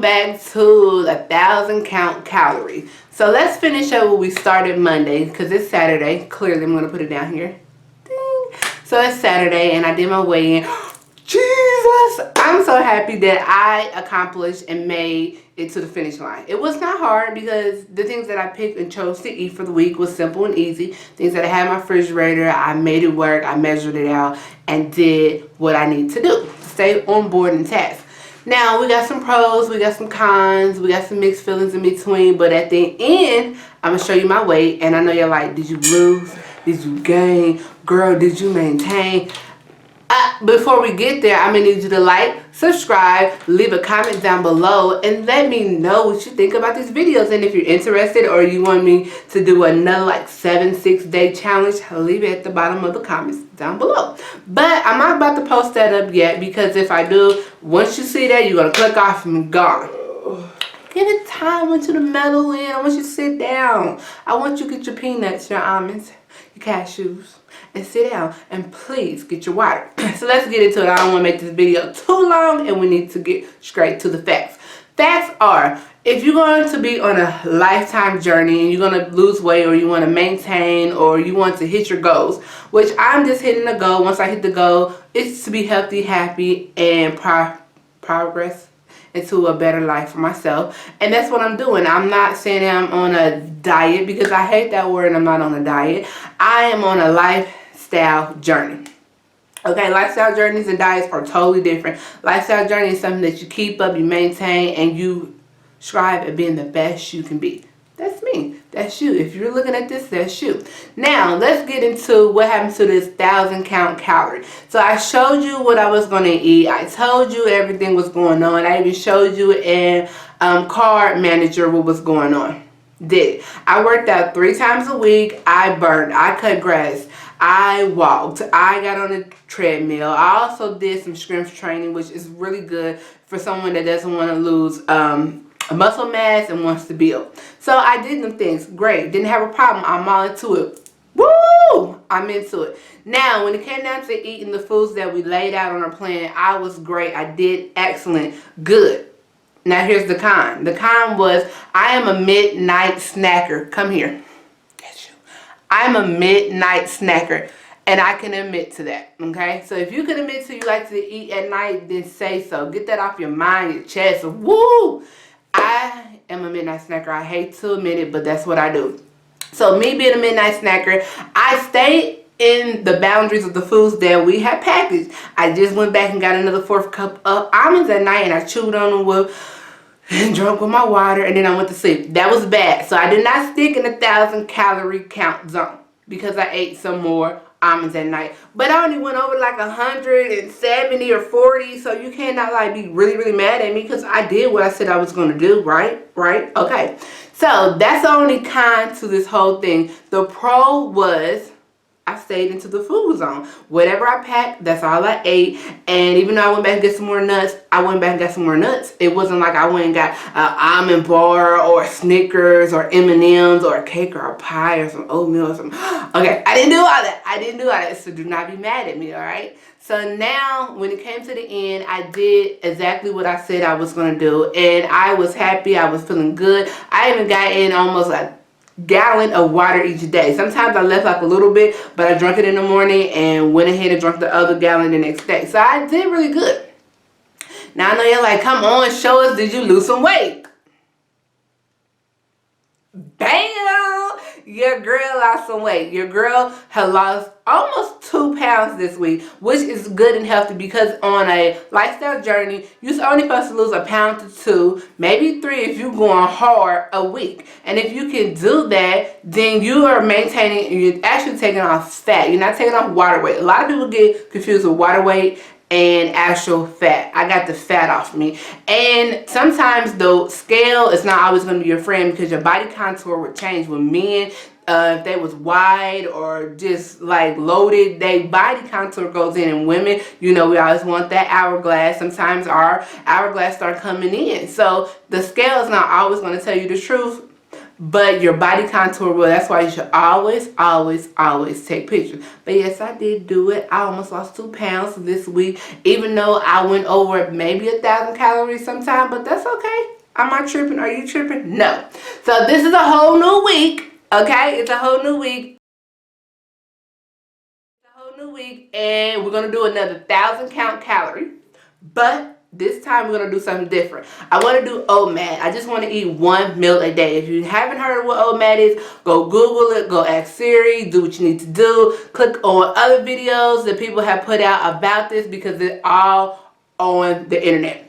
welcome back to 1,000 count calories. So let's finish up what we started Monday, because it's Saturday. Clearly I'm going to put it down here. Ding. So it's Saturday and I did my weigh-in. Jesus! I'm so happy that I accomplished and made it to the finish line. It was not hard because the things that I picked and chose to eat for the week was simple and easy. Things that I had in my refrigerator, I made it work, I measured it out, and did what I need to do to stay on board and task. Now, we got some pros, we got some cons, we got some mixed feelings in between, but at the end, I'm going to show you my weight, and I know you're like, did you lose? Did you gain? Girl, did you maintain? Before we get there, I'm going to need you to like, subscribe, leave a comment down below, and let me know what you think about these videos. And if you're interested or you want me to do another like 7-6 day challenge, leave it at the bottom of the comments down below. But I'm not about to post that up yet, because if I do, once you see that, you're going to click off and gone. Give it time. I want you to mellow in. I want you to sit down. I want you to get your peanuts, your almonds, your cashews, and sit down, and please get your water. So let's get into it. I don't want to make this video too long, and we need to get straight to the facts. Facts are, if you're going to be on a lifetime journey and you're going to lose weight, or you want to maintain, or you want to hit your goals, which I'm just hitting the goal. Once I hit the goal, it's to be healthy, happy, and progress into a better life for myself. And that's what I'm doing. I'm not saying I'm on a diet, because I hate that word. I'm not on a diet. I am on a lifestyle journey. Okay, lifestyle journeys and diets are totally different. Lifestyle journey is something that you keep up, you maintain, and you strive at being the best you can be. That's me. That's you. If you're looking at this, that's you. Now, let's get into what happens to this 1,000 count calorie. So I showed you what I was going to eat. I told you everything was going on. I even showed you in Card Manager what was going on. Did. I worked out 3 times a week. I burned. I cut grass. I walked. I got on a treadmill. I also did some strength training, which is really good for someone that doesn't want to lose muscle mass and wants to build. So I did them things. Great. Didn't have a problem. I'm all into it. Woo! I'm into it. Now, when it came down to eating the foods that we laid out on our plan, I was great. I did excellent. Good. Now, here's the con. The con was, I am a midnight snacker. Come here. That's you. I'm a midnight snacker. And I can admit to that, okay? So if you can admit to you like to eat at night, then say so. Get that off your mind, your chest. Woo! I am a midnight snacker. I hate to admit it, but that's what I do. So me being a midnight snacker, I stay in the boundaries of the foods that we had packaged. I just went back and got another 4th cup of almonds at night, and I chewed on them and drunk with my water, and then I went to sleep. That was bad. So I did not stick in the 1,000 calorie count zone, because I ate some more almonds at night. But I only went over like 170 or 40, so you cannot like be really mad at me, because I did what I said I was going to do, right? Okay. So that's the only con to this whole thing. The pro was, I stayed into the food zone. Whatever I packed, that's all I ate. And even though I went back and got some more nuts, I went back and got some more nuts. It wasn't like I went and got an almond bar or Snickers or M&Ms or a cake or a pie or some oatmeal or something. Okay, I didn't do all that. So do not be mad at me, all right? So now, when it came to the end, I did exactly what I said I was going to do. And I was happy. I was feeling good. I even got in almost like gallon of water each day. Sometimes I left like a little bit, but I drank it in the morning and went ahead and drank the other gallon the next day. So I did really good. Now I know you're like, come on, show us, did you lose some weight? Bam! Your girl lost some weight. Your girl had lost almost 2 pounds this week, which is good and healthy, because on a lifestyle journey, you're only supposed to lose 1 pound to 2, maybe 3 if you're going hard a week. And if you can do that, then you are maintaining, you're actually taking off fat. You're not taking off water weight. A lot of people get confused with water weight and actual fat. I got the fat off me. And sometimes the scale is not always going to be your friend, because your body contour would change. With men, if they was wide or just like loaded, their body contour goes in. And women, you know, we always want that hourglass. Sometimes our hourglass start coming in. So the scale is not always going to tell you the truth. but your body contour will. That's why you should always, always, always take pictures. But yes, I did do it. I almost lost 2 pounds this week, even though I went over maybe 1,000 calories sometime, but that's okay. Am I tripping? Are you tripping? No. So this is a whole new week, okay? It's a whole new week. And we're gonna do another 1,000 count calorie, but this time we're gonna do something different. I want to do Omad. I just want to eat 1 meal a day. If you haven't heard of what Omad is, go Google it, go ask Siri, do what you need to do. Click on other videos that people have put out about this because it's all on the internet.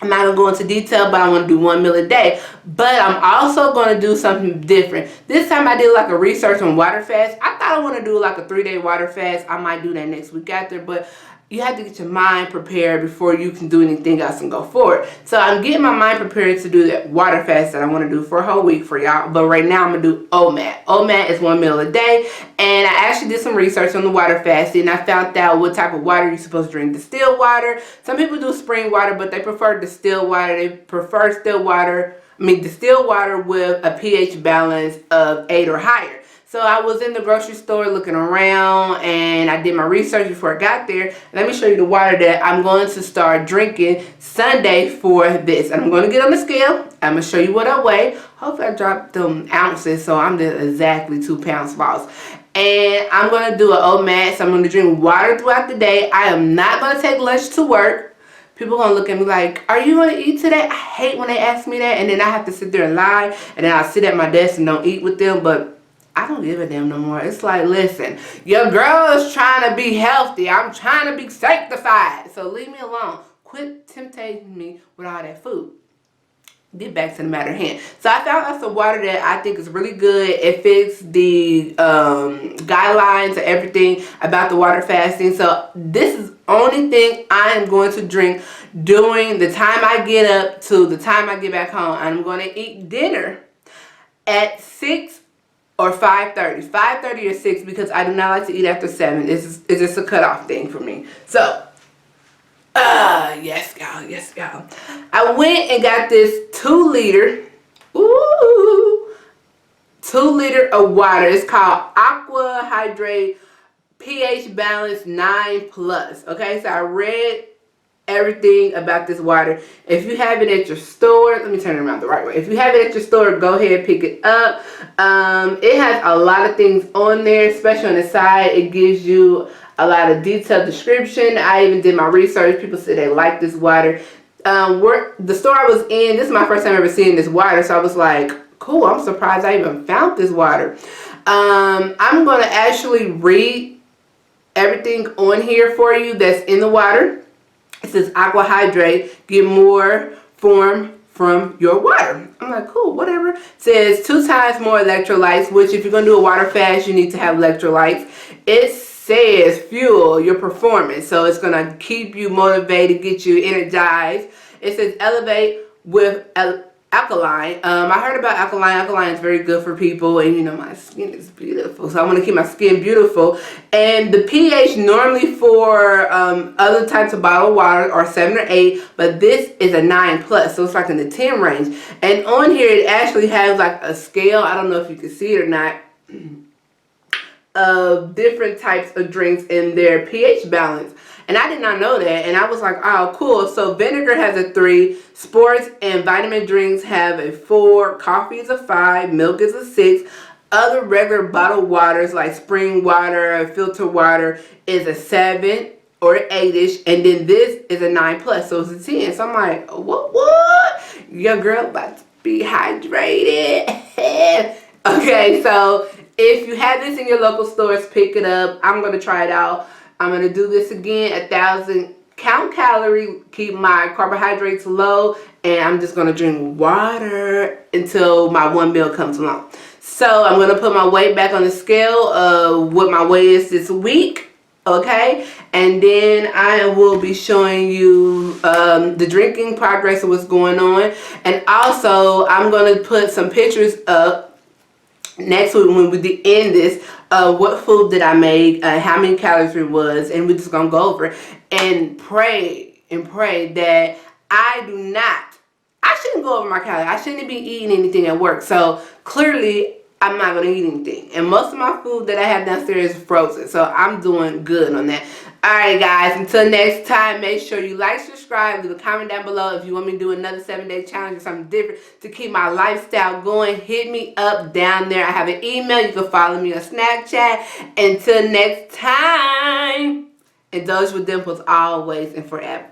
I'm not going to go into detail, but I want to do 1 meal a day. But I'm also going to do something different. This time I did like a research on water fast. I thought I want to do like a 3-day water fast. I might do that next week after, but you have to get your mind prepared before you can do anything else and go forward. So I'm getting my mind prepared to do that water fast that I want to do for a whole week for y'all. But right now I'm going to do Omad. Omad is 1 meal a day. And I actually did some research on the water fasting. And I found out what type of water you're supposed to drink. Distilled water. Some people do spring water, but they prefer distilled water. They prefer distilled water with a pH balance of 8 or higher. So I was in the grocery store looking around and I did my research before I got there. Let me show you the water that I'm going to start drinking Sunday for this. And I'm going to get on the scale. I'm going to show you what I weigh. Hopefully I dropped them ounces so I'm just exactly 2 pounds lost. And I'm going to do an Omad. So I'm going to drink water throughout the day. I am not going to take lunch to work. People are going to look at me like, are you going to eat today? I hate when they ask me that. And then I have to sit there and lie. And then I'll sit at my desk and don't eat with them. But I don't give a damn no more. It's like, listen, your girl is trying to be healthy. I'm trying to be sanctified. So leave me alone. Quit tempting me with all that food. Get back to the matter at hand. So I found out some water that I think is really good. It fits the guidelines and everything about the water fasting. So this is the only thing I am going to drink during the time I get up to the time I get back home. I'm going to eat dinner at 6 or 5:30. 5:30 or 6 because I do not like to eat after 7. It's just a cutoff thing for me. So, yes, y'all. Yes, y'all. I went and got this 2-liter, 2-liter of water. It's called Aqua Hydrate pH Balance 9+. Okay, so I read everything about this water. If you have it at your store, let me turn it around the right way. If you have it at your store, go ahead and pick it up. It has a lot of things on there, especially on the side. It gives you a lot of detailed description. I even did my research. People said they like this water. The store I was in, this is my first time ever seeing this water, so I was like, cool, I'm surprised I even found this water. I'm going to actually read everything on here for you that's in the water. It says Aqua Hydrate, get more form from your water. I'm like, cool, whatever. It says 2 times more electrolytes, which if you're going to do a water fast, you need to have electrolytes. It says fuel your performance. So it's going to keep you motivated, get you energized. It says elevate with alkaline. I heard about alkaline. Alkaline is very good for people, and you know my skin is beautiful, so I want to keep my skin beautiful. And the pH normally for other types of bottled water are 7 or 8, but this is a 9+, so it's like in the 10 range. And on here it actually has like a scale. I don't know if you can see it or not. Of different types of drinks in their pH balance. And I did not know that. And I was like, oh, cool. So vinegar has a 3. Sports and vitamin drinks have a 4. Coffee is a 5. Milk is a 6. Other regular bottled waters like spring water, filter water is a 7 or 8-ish. And then this is a 9+. So it's a 10. So I'm like, what? Your girl about to be hydrated. Okay, so if you have this in your local stores, pick it up. I'm going to try it out. I'm going to do this again, 1,000 count calorie, keep my carbohydrates low, and I'm just going to drink water until my 1 meal comes along. So I'm going to put my weight back on the scale of what my weight is this week, okay? And then I will be showing you the drinking progress of what's going on. And also, I'm going to put some pictures up next week when we end this, what food did I make, how many calories it was, and we're just going to go over it and pray that I do not I shouldn't go over my calories. I shouldn't be eating anything at work. So clearly, I'm not going to eat anything. And most of my food that I have downstairs is frozen. So I'm doing good on that. Alright guys, until next time, make sure you like, subscribe, leave a comment down below if you want me to do another 7-day challenge or something different to keep my lifestyle going. Hit me up down there. I have an email. You can follow me on Snapchat. Until next time, indulge with Dimples always and forever.